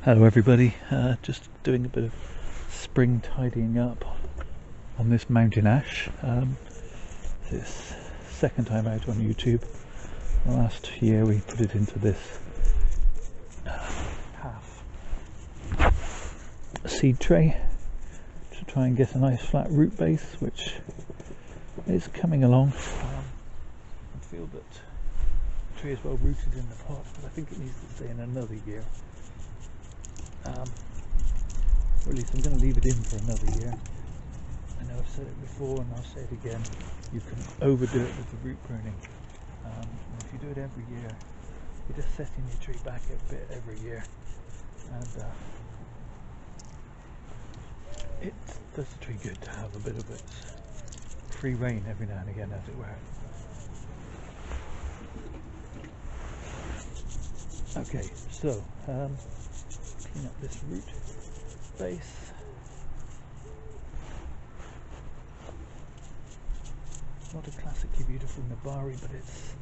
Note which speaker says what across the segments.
Speaker 1: Hello everybody, just doing a bit of spring tidying up on this mountain ash. This second time out on YouTube. Last year we put it into this half seed tray to try and get a nice flat root base, which is coming along. I feel that the tree is well rooted in the pot, but I think it needs to stay in another year. Or at least I'm going to leave it in for another year. I know I've said it before and I'll say it again, you can overdo it with the root pruning. And if you do it every year, you're just setting your tree back a bit every year, and it does the tree good to have a bit of its free rein every now and again, as it were. Okay, so clean up this root base. Not a classically beautiful Nabari, but it's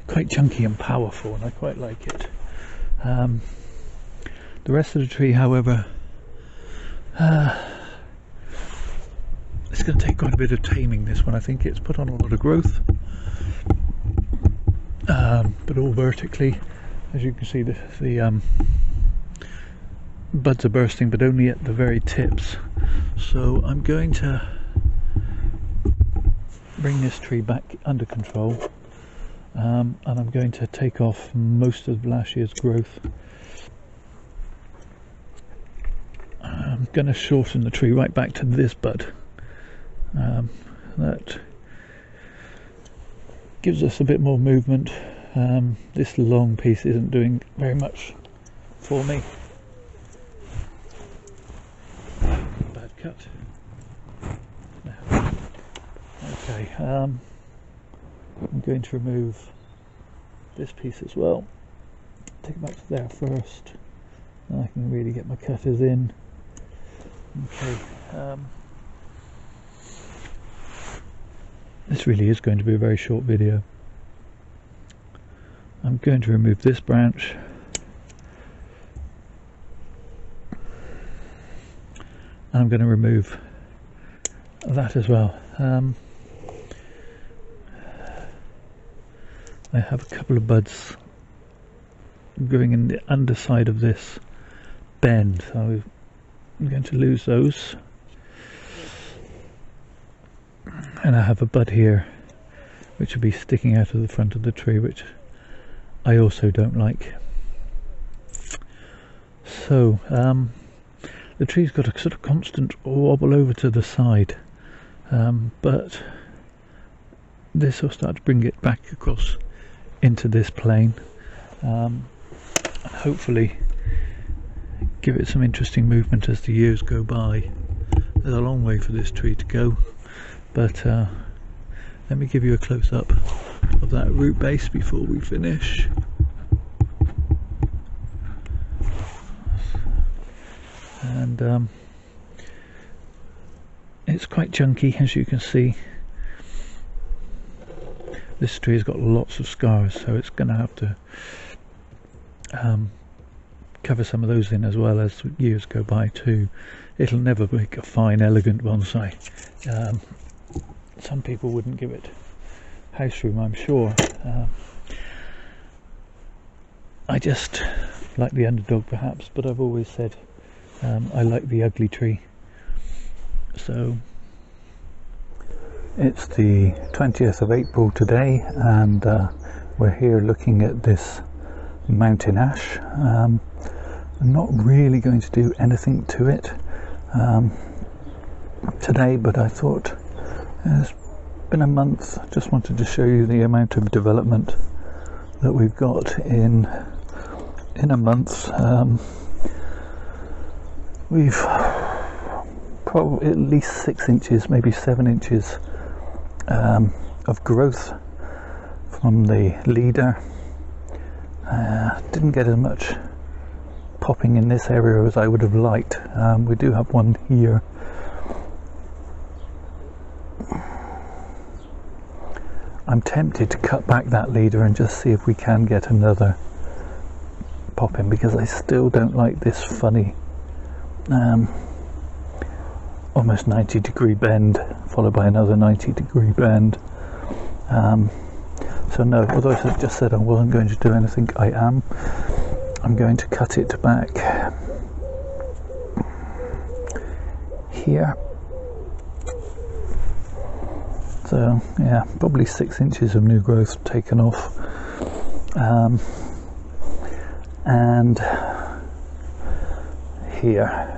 Speaker 1: quite chunky and powerful, and I quite like it. The rest of the tree, however, it's going to take quite a bit of taming, this one. I think it's put on a lot of growth, but all vertically. As you can see, the buds are bursting, but only at the very tips. So I'm going to bring this tree back under control, and I'm going to take off most of last year's growth. I'm going to shorten the tree right back to this bud. That gives us a bit more movement. This long piece isn't doing very much for me. Bad cut. No. Okay, I'm going to remove this piece as well. Take it back to there first, and I can really get my cutters in. Okay, this really is going to be a very short video. I'm going to remove this branch, and I'm going to remove that as well. I have a couple of buds going in the underside of this bend, so I'm going to lose those. And I have a bud here which will be sticking out of the front of the tree, which I also don't like. So the tree's got a sort of constant wobble over to the side, but this will start to bring it back across into this plane, and hopefully give it some interesting movement as the years go by. There's a long way for this tree to go, but let me give you a close-up of that root base before we finish. And it's quite chunky, as you can see. This tree has got lots of scars, so it's going to have to cover some of those in as well as years go by too. It'll never make a fine, elegant bonsai. Some people wouldn't give it house room, I'm sure. I just like the underdog perhaps, but I've always said I like the ugly tree. So it's the 20th of April today, and we're here looking at this mountain ash. I'm not really going to do anything to it today, but I thought it's been a month. I just wanted to show you the amount of development that we've got in a month. We've probably at least 6 inches, maybe 7 inches of growth from the leader. Didn't get as much popping in this area as I would have liked. We do have one here. I'm tempted to cut back that leader and just see if we can get another popping because I still don't like this funny almost 90-degree bend followed by another 90-degree bend. So no, although I just said I wasn't going to do anything, I'm going to cut it back here. So yeah, probably 6 inches of new growth taken off, and here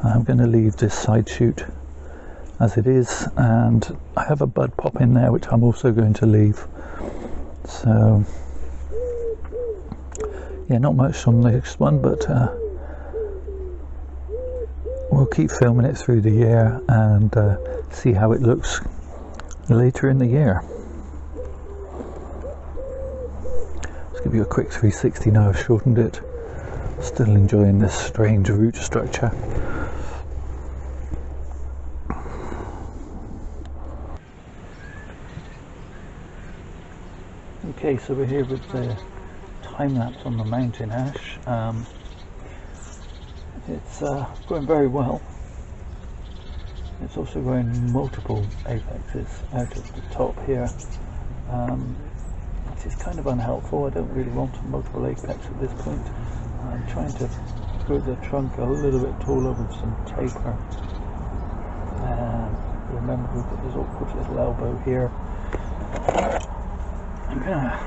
Speaker 1: I'm going to leave this side shoot as it is, and I have a bud pop in there which I'm also going to leave. So yeah, not much on the next one, but we'll keep filming it through the year and see how it looks later in the year. Let's give you a quick 360 now I've shortened it. Still enjoying this strange root structure. Okay, so we're here with the time-lapse on the mountain ash. It's growing very well. It's also growing multiple apexes out of the top here, which is kind of unhelpful. I don't really want multiple apex at this point. I'm trying to grow the trunk a little bit taller with some taper. Remember, we've got this awkward little elbow here. I'm going to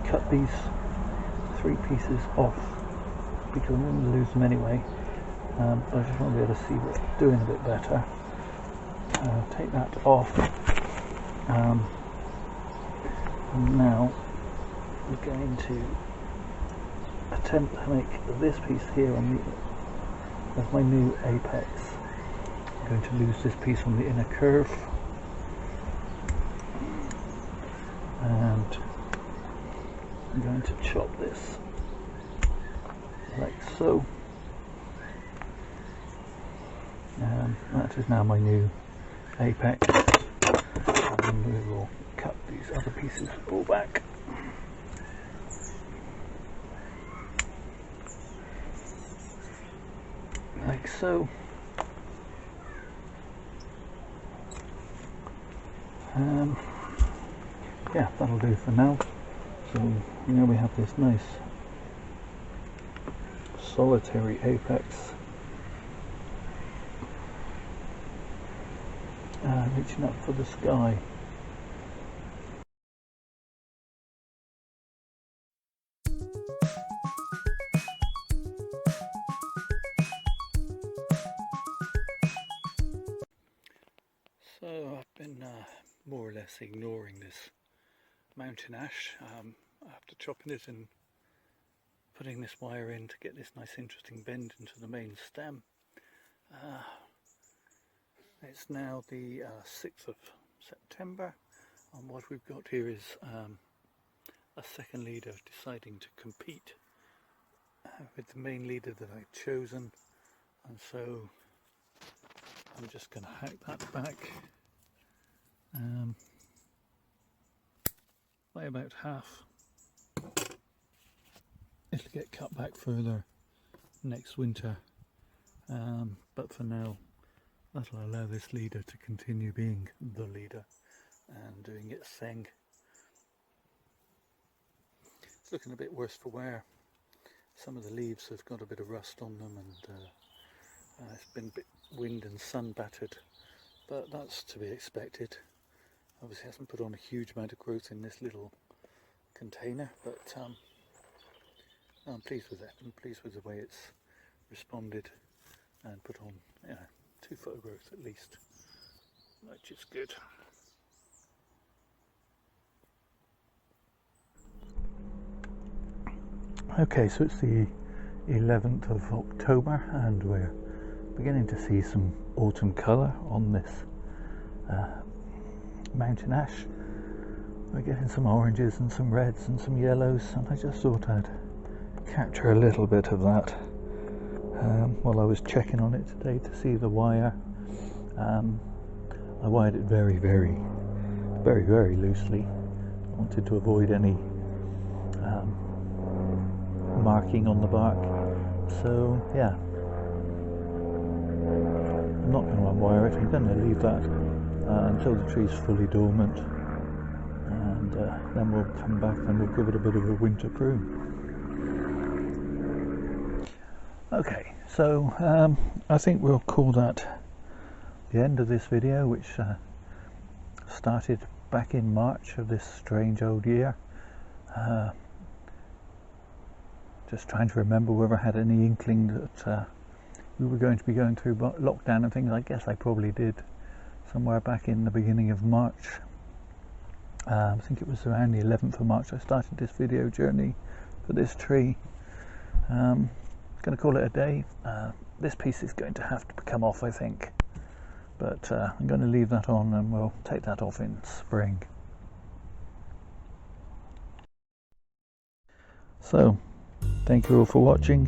Speaker 1: cut these 3 pieces off because I'm going to lose them anyway, but I just want to be able to see what's doing a bit better. Take that off, and now we're going to attempt to make this piece here on the, as my new apex. I'm going to lose this piece on the inner curve, and I'm going to chop this like so. That is now my new apex, and we will cut these other pieces all back. Like so. Yeah, that'll do for now. So now we have this nice solitary apex reaching up for the sky. So I've been more or less ignoring this mountain ash after chopping it and putting this wire in to get this nice interesting bend into the main stem. It's now the 6th of September, and what we've got here is a second leader deciding to compete with the main leader that I've chosen, and so I'm just going to hack that back by about half. It'll get cut back further next winter, but for now that'll allow this leader to continue being the leader and doing its thing. It's looking a bit worse for wear. Some of the leaves have got a bit of rust on them, and it's been a bit wind and sun battered, but that's to be expected. Obviously hasn't put on a huge amount of growth in this little container, but I'm pleased with it. I'm pleased with the way it's responded and put on 2 foot of growth at least, which is good. Okay, so it's the 11th of October and we're beginning to see some autumn colour on this mountain ash. We're getting some oranges and some reds and some yellows, and I just thought I'd capture a little bit of that while I was checking on it today to see the wire. I wired it very loosely. I wanted to avoid any marking on the bark. So yeah, I'm not going to unwire it. I'm going to leave that until the tree's fully dormant, and then we'll come back and we'll give it a bit of a winter prune. Okay, so I think we'll call that the end of this video, which started back in March of this strange old year. Just trying to remember whether I had any inkling that we were going to be going through lockdown and things. I guess I probably did somewhere back in the beginning of March. I think it was around the 11th of March I started this video journey for this tree. Going to call it a day. This piece is going to have to come off, I think, but I'm going to leave that on and we'll take that off in spring. So thank you all for watching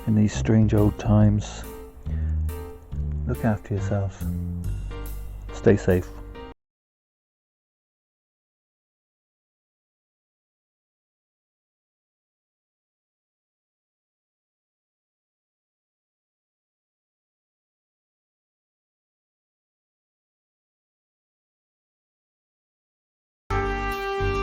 Speaker 1: in these strange old times. Look after yourselves, stay safe.